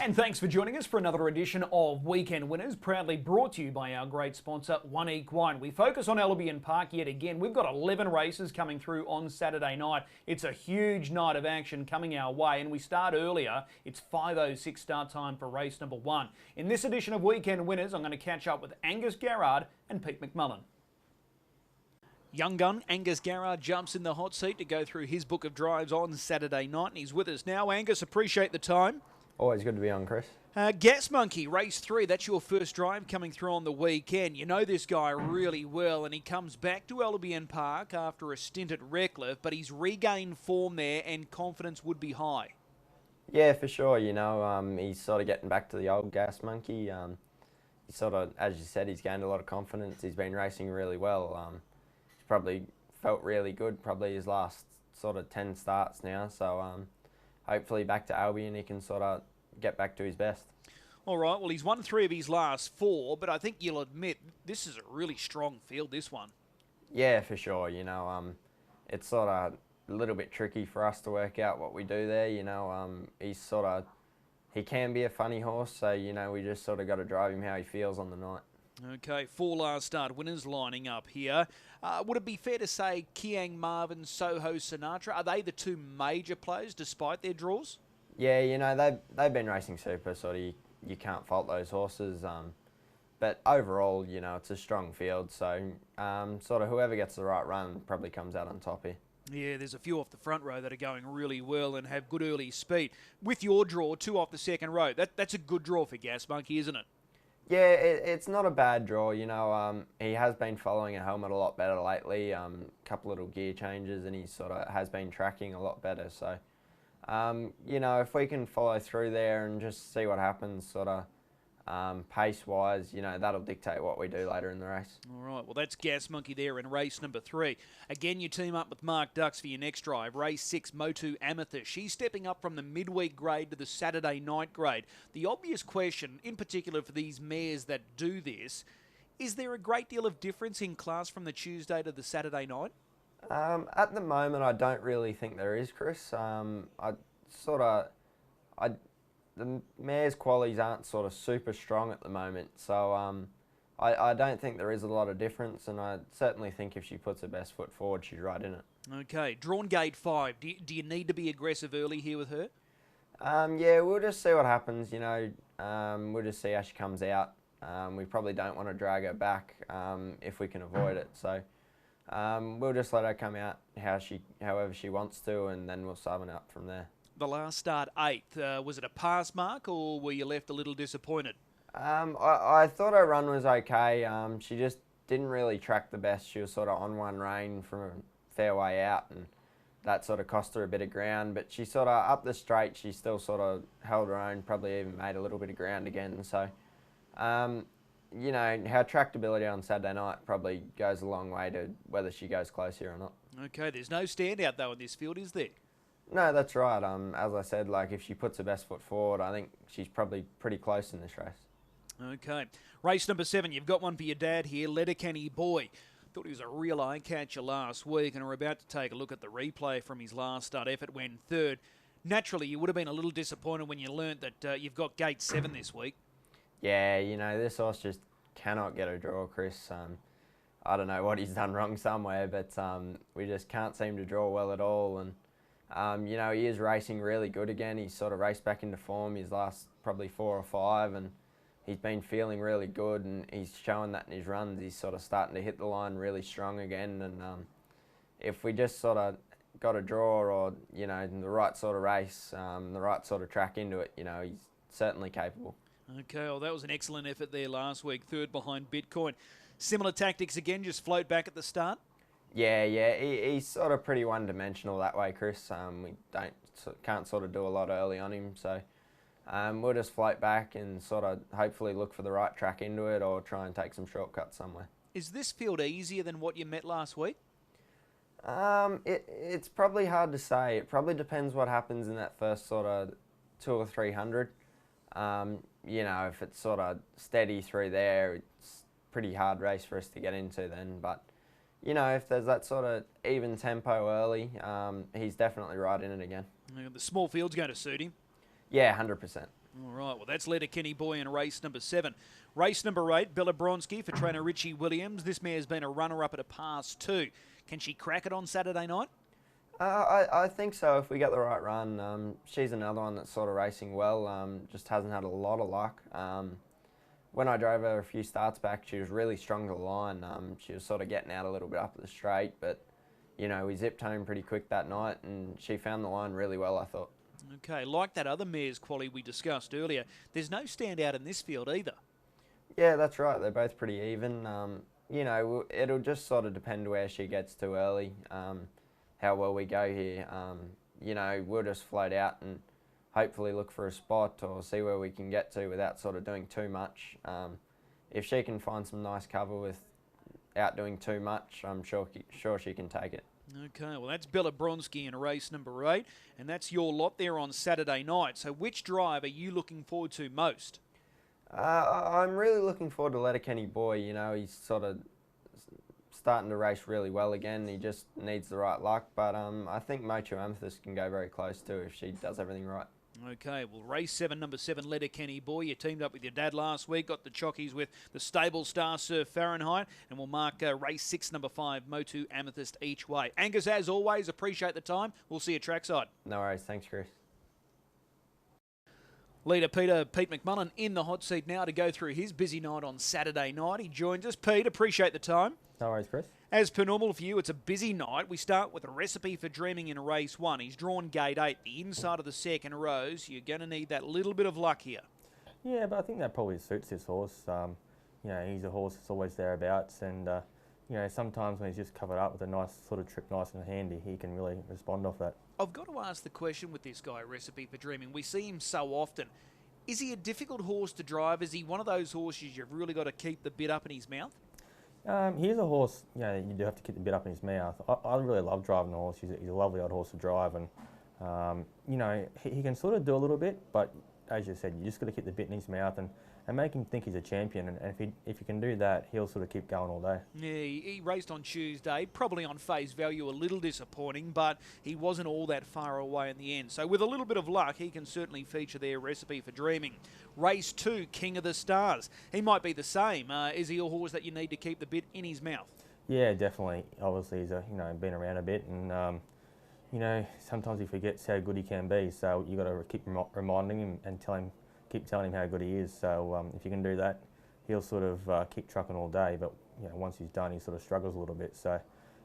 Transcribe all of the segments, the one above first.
And thanks for joining us for another edition of Weekend Winners, proudly brought to you by our great sponsor, 1Equine. We focus on Albion Park yet again. We've got 11 races coming through on Saturday night. It's a huge night of action coming our way, and we start earlier. It's 5:06 start time for race number 1. In this edition of Weekend Winners, I'm going to catch up with Angus, Garrard and Pete McMullen. Young gun Angus Garrard jumps in the hot seat to go through his book of drives on Saturday night, and he's with us now. Angus, appreciate the time. Always good to be on, Chris. Gas Monkey, race 3, that's your first drive coming through on the weekend. You know this guy really well, and he comes back to Albion Park after a stint at Redcliffe, but he's regained form there and confidence would be high. Yeah, for sure. You know, he's sort of getting back to the old Gas Monkey. He's sort of, as you said, he's gained a lot of confidence. He's been racing really well. He's probably felt really good, probably his last sort of 10 starts now. So hopefully back to Albion he can sort of get back to his best. All right, well, he's won 3 of his last 4, but I think you'll admit this is a really strong field, this one. Yeah, for sure. You know, it's sort of a little bit tricky for us to work out what we do there. You know, he can be a funny horse, so, you know, we just sort of got to drive him how he feels on the night. Okay, 4 last start winners lining up here. Would it be fair to say Kiang, Marvin, Soho, Sinatra, are they the 2 major players despite their draws? Yeah, you know, they've been racing super, sort of you can't fault those horses. But overall, you know, it's a strong field, so sort of whoever gets the right run probably comes out on top here. Yeah, there's a few off the front row that are going really well and have good early speed. With your draw, 2 off the second row, that's a good draw for Gas Monkey, isn't it? Yeah, it's not a bad draw. You know, he has been following a helmet a lot better lately. Couple little gear changes, and he sort of has been tracking a lot better. So, you know, if we can follow through there and just see what happens, sort of pace-wise, you know, that'll dictate what we do later in the race. All right, well, that's Gas Monkey there in race number 3. Again, you team up with Mark Dux for your next drive. Race 6, Motu Amethyst. She's stepping up from the midweek grade to the Saturday night grade. The obvious question, in particular for these mares that do this, is there a great deal of difference in class from the Tuesday to the Saturday night? At the moment, I don't really think there is, Chris. The mare's qualities aren't sort of super strong at the moment, so I don't think there is a lot of difference, and I certainly think if she puts her best foot forward, she's right in it. Okay, drawn gate 5. Do you need to be aggressive early here with her? Yeah, we'll just see what happens, you know. We'll just see how she comes out. We probably don't want to drag her back if we can avoid it, so we'll just let her come out however she wants to, and then we'll sum it up from there. The last start, 8th. Was it a pass mark, or were you left a little disappointed? I thought her run was okay. She just didn't really track the best. She was sort of on one rein from a fair way out, and that sort of cost her a bit of ground. But she sort of, up the straight, she still sort of held her own, probably even made a little bit of ground again. So, you know, her tractability on Saturday night probably goes a long way to whether she goes close here or not. Okay, there's no standout, though, in this field, is there? No, that's right. As I said, like, if she puts her best foot forward, I think she's probably pretty close in this race. Okay. Race number 7, you've got one for your dad here, Letterkenny Boy. Thought he was a real eye-catcher last week, and we're about to take a look at the replay from his last start effort when 3rd. Naturally, you would have been a little disappointed when you learnt that you've got gate 7 this week. Yeah, you know, this horse just cannot get a draw, Chris. I don't know what he's done wrong somewhere, but we just can't seem to draw well at all, and you know, he is racing really good again. He's sort of raced back into form his last probably 4 or 5, and he's been feeling really good, and he's showing that in his runs. He's sort of starting to hit the line really strong again, and if we just sort of got a draw or, you know, the right sort of race, the right sort of track into it, you know, he's certainly capable. Okay, well, that was an excellent effort there last week, 3rd behind Bitcoin. Similar tactics again, just float back at the start? Yeah, he's sort of pretty one-dimensional that way, Chris. We can't sort of do a lot early on him, so we'll just float back and sort of hopefully look for the right track into it or try and take some shortcuts somewhere. Is this field easier than what you met last week? It's probably hard to say. It probably depends what happens in that first sort of 200 or 300. You know, if it's sort of steady through there, it's a pretty hard race for us to get into then, but you know, if there's that sort of even tempo early, he's definitely right in it again. The small field's going to suit him. Yeah, 100%. All right, well, that's Letterkenny Boy in race number 7. Race number 8, Bella Bronski for trainer Richie Williams. This mare's been a runner-up at a Pass 2. Can she crack it on Saturday night? I think so if we get the right run. She's another one that's sort of racing well, just hasn't had a lot of luck. When I drove her a few starts back, she was really strong to the line. She was sort of getting out a little bit up at the straight, but, you know, we zipped home pretty quick that night and she found the line really well, I thought. Okay, like that other mare's quality we discussed earlier, there's no standout in this field either. Yeah, that's right. They're both pretty even. You know, it'll just sort of depend where she gets to early, how well we go here. You know, we'll just float out and hopefully look for a spot or see where we can get to without sort of doing too much. If she can find some nice cover without doing too much, I'm sure she can take it. Okay, well, that's Bella Bronski in race number 8, and that's your lot there on Saturday night. So which drive are you looking forward to most? I'm really looking forward to Letterkenny Boy. You know, he's sort of starting to race really well again. He just needs the right luck, but I think Mocho Amethyst can go very close too if she does everything right. Okay, well, race 7, number 7, Letterkenny Boy. You teamed up with your dad last week, got the chockies with the stable star Sir Fahrenheit, and we'll mark race 6, number 5, Motu Amethyst each way. Angus, as always, appreciate the time. We'll see you trackside. No worries. Thanks, Chris. Leader Pete McMullen in the hot seat now to go through his busy night on Saturday night. He joins us. Pete, appreciate the time. No worries, Chris. As per normal for you, it's a busy night. We start with a recipe for dreaming in race 1. He's drawn gate 8, the inside of the second row, so you're going to need that little bit of luck here. Yeah, but I think that probably suits this horse. You know, he's a horse that's always thereabouts, and you know, sometimes when he's just covered up with a nice sort of trip, nice and handy, he can really respond off that. I've got to ask the question with this guy, Recipe for Dreaming. We see him so often. Is he a difficult horse to drive? Is he one of those horses you've really got to keep the bit up in his mouth? He's a horse, you know, you do have to keep the bit up in his mouth. I really love driving the horse. He's a lovely old horse to drive, and you know, he can sort of do a little bit, but as you said, you just got to keep the bit in his mouth and make him think he's a champion. And if you can do that, he'll sort of keep going all day. Yeah, he raced on Tuesday, probably on face value a little disappointing, but he wasn't all that far away in the end. So with a little bit of luck, he can certainly feature their Recipe for Dreaming. Race 2, King of the Stars. He might be the same. Is he a horse that you need to keep the bit in his mouth? Yeah, definitely. Obviously, he's been around a bit, and you know, sometimes he forgets how good he can be. So you got to keep reminding him and keep telling him how good he is. So if you can do that, he'll sort of keep trucking all day. But you know, once he's done, he sort of struggles a little bit. So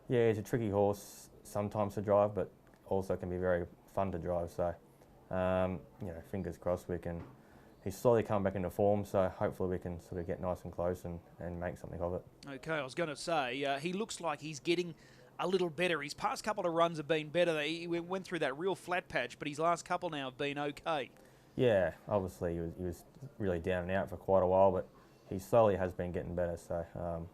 yeah, he's a tricky horse sometimes to drive, but also can be very fun to drive. So you know, fingers crossed he's slowly coming back into form. So hopefully we can sort of get nice and close and make something of it. Okay, I was going to say he looks like he's getting a little better. His past couple of runs have been better. He went through that real flat patch, but his last couple now have been okay. Yeah, obviously he was really down and out for quite a while, but he slowly has been getting better. So,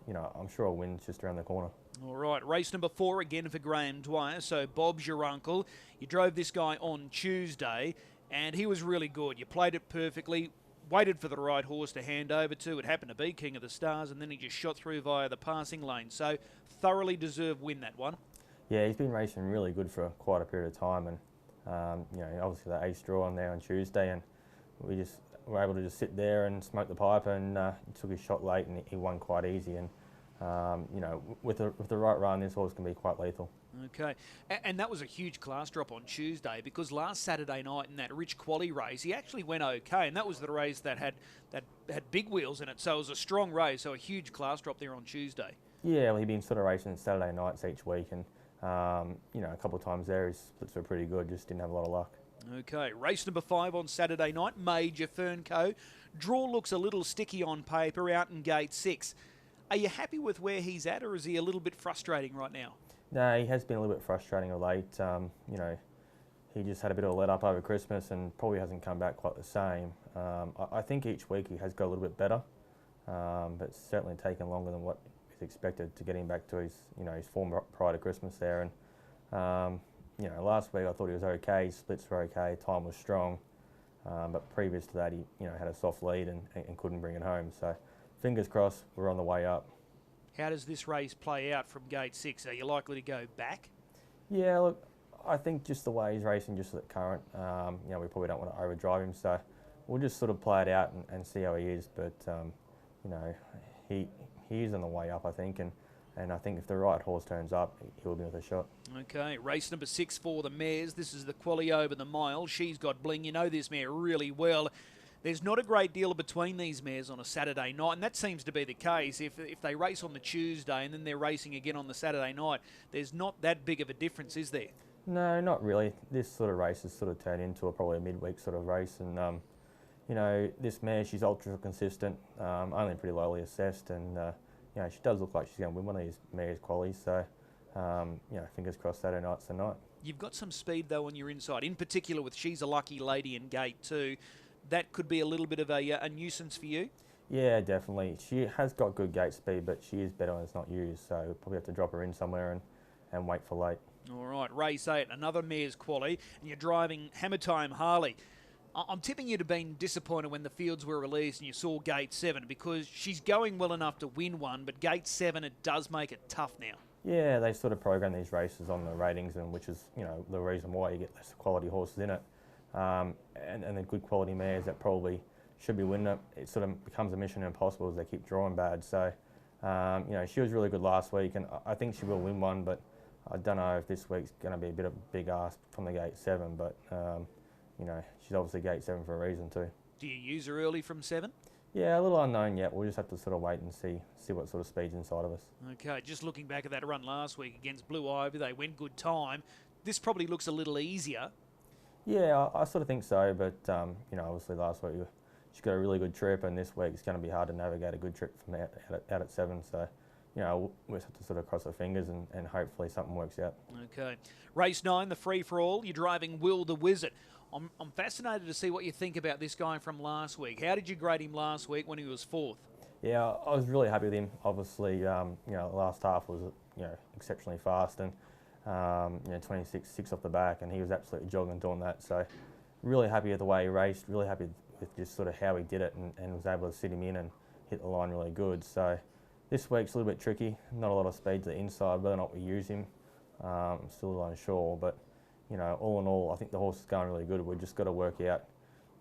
you know, I'm sure a win's just around the corner. All right, race number 4 again for Graeme Dwyer. So Bob's your uncle. You drove this guy on Tuesday, and he was really good. You played it perfectly, waited for the right horse to hand over to. It happened to be King of the Stars, and then he just shot through via the passing lane. So thoroughly deserved win, that one. Yeah, he's been racing really good for quite a period of time, and you know, obviously the ace draw on there on Tuesday, and we just were able to just sit there and smoke the pipe, and he took his shot late, and he won quite easy. And you know, with the right run, this horse can be quite lethal. Okay, and that was a huge class drop on Tuesday, because last Saturday night in that Rich Quali race, he actually went okay, and that was the race that had big wheels in it. So it was a strong race, so a huge class drop there on Tuesday. Yeah, well, he'd been sort of racing Saturday nights each week, and you know, a couple of times there his splits were pretty good, just didn't have a lot of luck. Okay, race number 5 on Saturday night, Major Fernco. Draw looks a little sticky on paper, out in gate 6. Are you happy with where he's at, or is he a little bit frustrating right now? No, he has been a little bit frustrating of late. You know, he just had a bit of a let up over Christmas and probably hasn't come back quite the same. I think each week he has got a little bit better, but it's certainly taken longer than what is expected to get him back to his form prior to Christmas there. And you know, last week I thought he was okay. His splits were okay. Time was strong, but previous to that he had a soft lead and couldn't bring it home. So fingers crossed, we're on the way up. How does this race play out from gate 6? Are you likely to go back? Yeah, look, I think just the way he's racing just at the current, you know, we probably don't want to overdrive him. So we'll just sort of play it out and see how he is. But you know, he is on the way up, I think, and I think if the right horse turns up, he'll be with a shot. Okay, race number 6 for the mares. This is the Quali over the mile. She's got bling. You know this mare really well. There's not a great deal between these mares on a Saturday night, and that seems to be the case. If they race on the Tuesday and then they're racing again on the Saturday night, there's not that big of a difference, is there? No, not really. This sort of race has sort of turned into probably a midweek sort of race, and you know, this mare, she's ultra consistent, only pretty lowly assessed, and you know, she does look like she's going to win one of these mares' qualies. So you know, fingers crossed Saturday night's the night. You've got some speed though on your inside, in particular with She's a Lucky Lady and Gate 2. That could be a little bit of a nuisance for you? Yeah, definitely. She has got good gate speed, but she is better when it's not used, so we'll probably have to drop her in somewhere and wait for late. All right, race 8, another mare's quali, and you're driving Hammer Time Harley. I'm tipping you'd have been disappointed when the fields were released and you saw Gate 7, because she's going well enough to win one, but Gate 7, it does make it tough now. Yeah, they sort of program these races on the ratings, and which is, you know, the reason why you get less quality horses in it. And the good quality mares that probably should be winning it, it sort of becomes a mission impossible as they keep drawing bad. So, you know, she was really good last week, and I think she will win one, but I don't know if this week's going to be a bit of a big ask from the Gate 7, but, you know, she's obviously Gate 7 for a reason too. Do you use her early from 7? Yeah, a little unknown yet. We'll just have to sort of wait and see what sort of speed's inside of us. Okay, just looking back at that run last week against Blue Ivy, they went good time. This probably looks a little easier. Yeah, I sort of think so, but you know, obviously last week she got a really good trip, and this week it's going to be hard to navigate a good trip from out at 7. So, you know, we'll just have to sort of cross our fingers and hopefully something works out. Okay, race 9, the free for all. You're driving Will the Wizard. I'm fascinated to see what you think about this guy from last week. How did you grade him last week when he was 4th? Yeah, I was really happy with him. Obviously, you know, the last half was, you know, exceptionally fast, and you know, 26 off the back, and he was absolutely jogging and doing that. So really happy with the way he raced, really happy with just sort of how he did it, and was able to sit him in and hit the line really good. So this week's a little bit tricky, not a lot of speed to the inside, whether or not we use him, I'm still a little unsure, but you know, all in all, I think the horse is going really good. We've just got to work out,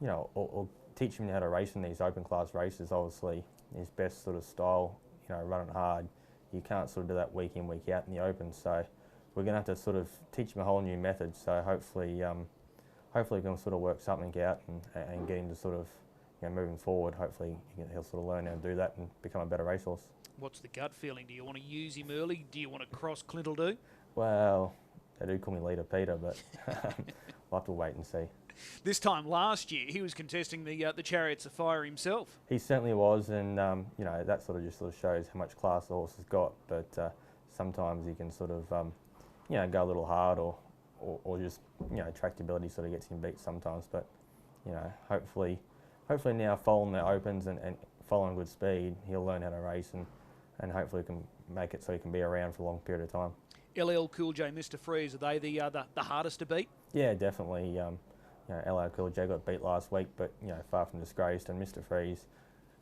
you know, or teach him how to race in these open class races. Obviously, his best sort of style, you know, running hard. You can't sort of do that week in, week out in the open. So we're going to have to sort of teach him a whole new method. So hopefully, hopefully we can sort of work something out and get him to sort of, you know, moving forward. Hopefully he'll sort of learn how to do that and become a better racehorse. What's the gut feeling? Do you want to use him early? Do you want to cross Clintledoo? Well, they do call me Leader Peter, but we'll have to wait and see. This time last year, he was contesting the Chariots of Fire himself. He certainly was, and you know, that sort of shows how much class the horse has got. But sometimes he can sort of, you know, go a little hard, or just, you know, tractability sort of gets him beat sometimes. But you know, hopefully now following the opens and following good speed, he'll learn how to race, and hopefully can make it so he can be around for a long period of time. LL Cool J, Mr. Freeze, are they the hardest to beat? Yeah, definitely. You know, LL Cool J got beat last week, but you know, far from disgraced. And Mr. Freeze,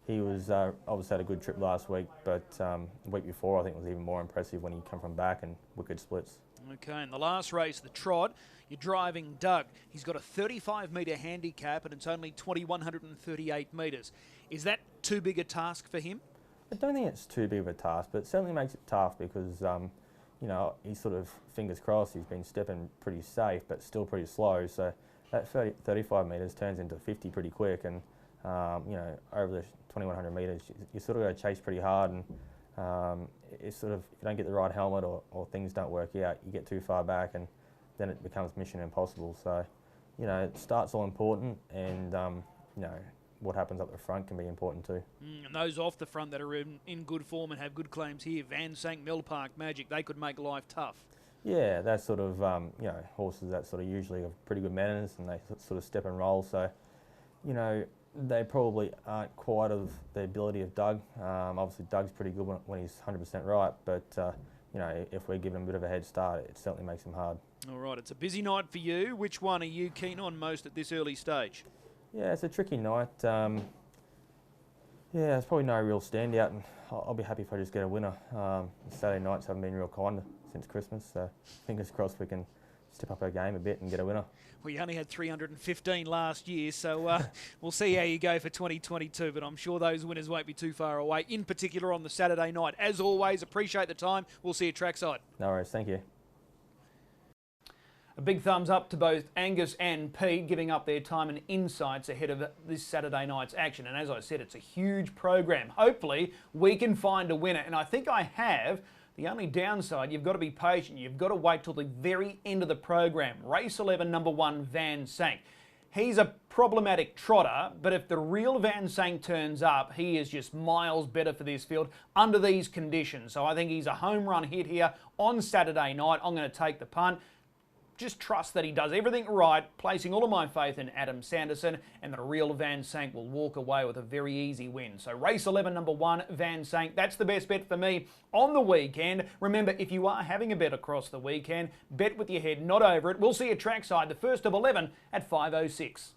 he was obviously had a good trip last week, but the week before I think was even more impressive when he come from back and wicked splits. Okay, in the last race, the trot, you're driving Doug. He's got a 35-metre handicap, and it's only 2,138 metres. Is that too big a task for him? I don't think it's too big of a task, but it certainly makes it tough because you know, he's sort of, fingers crossed, he's been stepping pretty safe, but still pretty slow. So that 35 metres turns into 50 pretty quick, and you know, over the 2,100 metres, you sort of got to chase pretty hard, and it's sort of, if you don't get the right helmet or things don't work out, you get too far back, and then it becomes mission impossible. So, you know, start's all important, and you know, what happens up the front can be important too. And those off the front that are in good form and have good claims here, Van Sank, Mill Park, Magic, they could make life tough. Yeah, they're sort of, you know, horses that sort of usually have pretty good manners, and they sort of step and roll. So, you know, they probably aren't quite of the ability of Doug. Obviously, Doug's pretty good when he's 100% right, but, you know, if we give him a bit of a head start, it certainly makes him hard. All right, it's a busy night for you. Which one are you keen on most at this early stage? Yeah, it's a tricky night. Yeah, there's probably no real standout, and I'll be happy if I just get a winner. Saturday nights haven't been real kind since Christmas, so fingers crossed we can step up her game a bit and get a winner. Well, you only had 315 last year, so we'll see how you go for 2022, but I'm sure those winners won't be too far away, in particular on the Saturday night. As always, appreciate the time. We'll see you trackside. No worries, thank you. A big thumbs up to both Angus and Pete giving up their time and insights ahead of this Saturday night's action. And as I said, it's a huge program. Hopefully, we can find a winner. And I think I have. The only downside, you've got to be patient. You've got to wait till the very end of the program. Race 11, number 1, Van Sank. He's a problematic trotter, but if the real Van Sank turns up, he is just miles better for this field under these conditions. So I think he's a home run hit here on Saturday night. I'm going to take the punt. Just trust that he does everything right, placing all of my faith in Adam Sanderson, and that a real Van Sank will walk away with a very easy win. So race 11, number 1, Van Sank. That's the best bet for me on the weekend. Remember, if you are having a bet across the weekend, bet with your head, not over it. We'll see you trackside, the first of 11 at 5:06.